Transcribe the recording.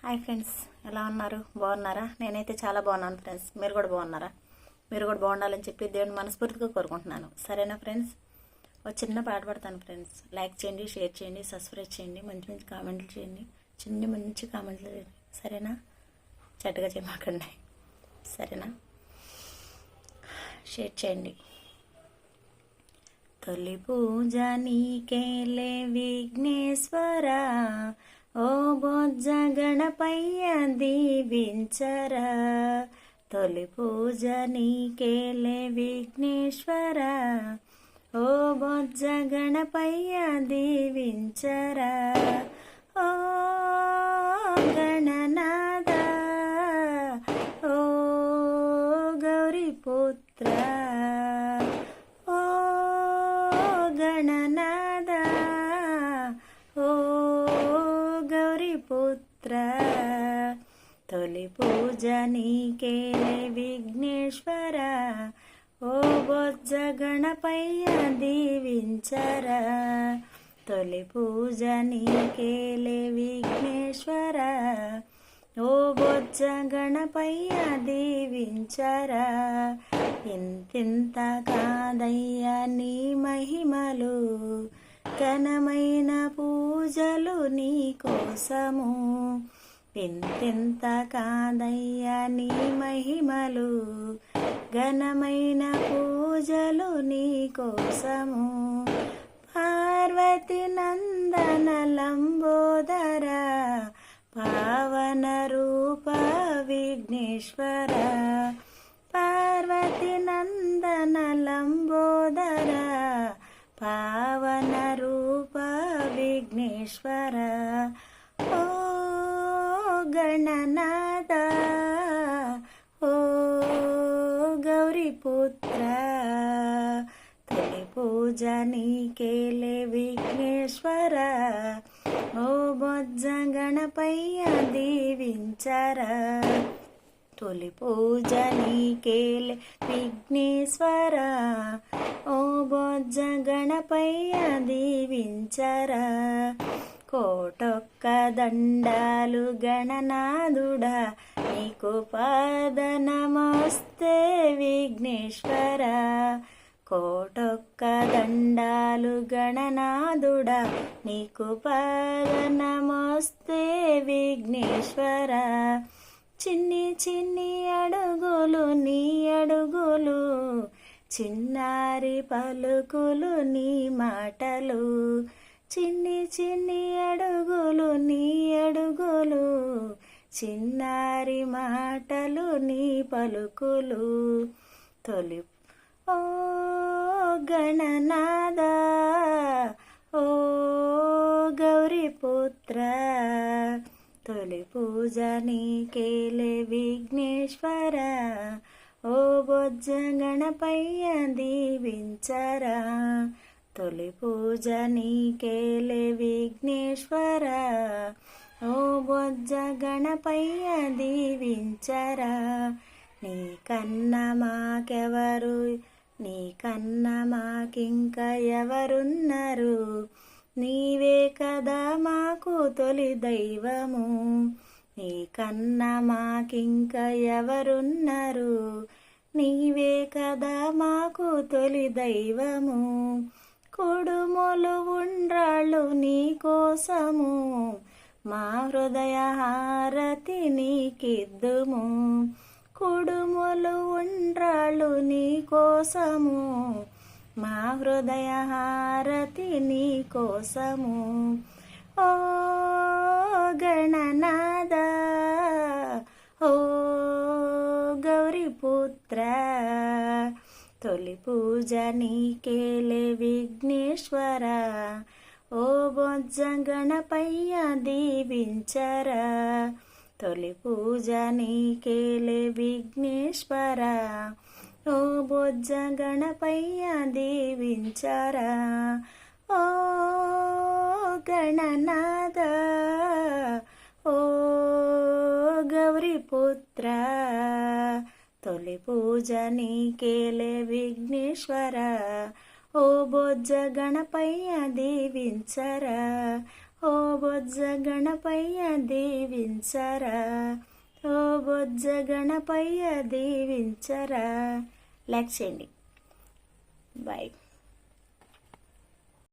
Hi friends, ఎలా ఉన్నారు? బాగున్నారా? నేనైతే చాలా బాగున్నాను ఫ్రెండ్స్. మీరు కూడా బాగున్నారా? మీరు కూడా బాగుండాలని చెప్పి దేవుని మనస్ఫూర్తిగా కోరుకుంటున్నాను. సరేనా ఫ్రెండ్స్? ఒక చిన్న పాట పడతాను ఫ్రెండ్స్. లైక్ చేయండి, షేర్ చేయండి, సబ్స్క్రైబ్ చేయండి, మంచి మంచి కామెంట్లు చేయండి, మంచి కామెంట్లు చేయండి. సరేనా? చెడ్డగా చేయమాకండి. సరేనా? షేర్ చేయండి. తొలి పూజ నీకేలే విఘ్నేశ్వరా, ఓ బొజ్జ గణపయ్య దీవించరా. తొలి పూజ నీకేలే విఘ్నేశ్వరా, ఓ బొజ్జ గణపయ్య దీవించరా. ఓ గణనాథ, ఓ గౌరీపుత్ర, ఓ గణనాథ, ఓ గౌరీపుత్ర. తొలి పూజ నీకేలే విఘ్నేశ్వరా, ఓ బొజ్జ గణపయ్య దీవించరా. తొలి పూజ నీకేలే విఘ్నేశ్వరా, ఓ బొజ్జ గణపయ్య దీవించరా. ఇంతింత కాదయ్యా నీ మహిమలు, ఘనమైన పూజలు నీ కోసము. ఇంతింత కాదయ్యా నీ మహిమలు, ఘనమైన పూజలు నీ కోసము. పార్వతి నందన లంబోదర, పావన రూప విఘ్నేశ్వర. పార్వతి నందన లంబోదర, పావన రూప విఘ్నేశ్వర. ఓ గణనాథ, ఓ గౌరీపుత్ర. తొలి పూజ నీకేలే విఘ్నేశ్వర, ఓ బొజ్జ గణపయ్య దీవించరా. తొలి పూజ నీకేలే విఘ్నేశ్వర, ఓ బొజ్జ గణపయ్య దీవించరా. కోటొక్క దండాలు గణనాథుడా, నీకు పాద నమస్తే విఘ్నేశ్వర. కోటొక్క దండాలు గణనాథుడా, నీకు పాద నమస్తే విఘ్నేశ్వర. చిన్ని చిన్ని అడుగులు నీ అడుగులు, చిన్నారి పలుకులు నీ మాటలు. చిన్ని చిన్ని అడుగులు నీ అడుగులు, చిన్నారి మాటలు నీ పలుకులు. తొలి ఓ గణనాథ, ఓ గౌరీపుత్ర. తొలి పూజ నీకేలే విఘ్నేశ్వర, ఓ బొజ్జ గణపయ్య దీవించరా. తొలి పూజ నీకేలే విఘ్నేశ్వర, ఓ బొజ్జ గణపయ్య దీవించరా. నీ కన్న మాకెవరు, నీ కన్న మాకింక ఎవరున్నారు, నీవే కదా మాకు తొలి దైవము. నీ కన్న మాకింక ఎవరున్నారు, నీవే కదా మాకు తొలి దైవము. కుడుములు ఉండ్రాళ్ళు నీ కోసము, మా హృదయ హారతి నీకిద్దుము. కుడుములు ఉండ్రాళ్ళు నీ కోసము, మా హృదయ హారతి నీ కోసము. ఓ గణనాథ, ఓ గౌరీపుత్ర. తొలి పూజ నీకేలే విఘ్నేశ్వర, ఓ బొజ్జ గణపయ్య దీవించరా. తొలి పూజ నీకేలే విఘ్నేశ్వర, ఓ బొజ్జ గణపయ్య దీవించరా. ఓ గణనాథ, ఓ గౌరీపుత్ర. తొలి పూజ నీకేలే విఘ్నేశ్వర, ఓ బొజ్జ గణపయ్య దీవించరా. ఓ బొజ్జ గణపయ్య దీవించరా, ఓ బొజ్జ గణపయ్య దీవించరా. లైక్ చేయండి. బాయ్.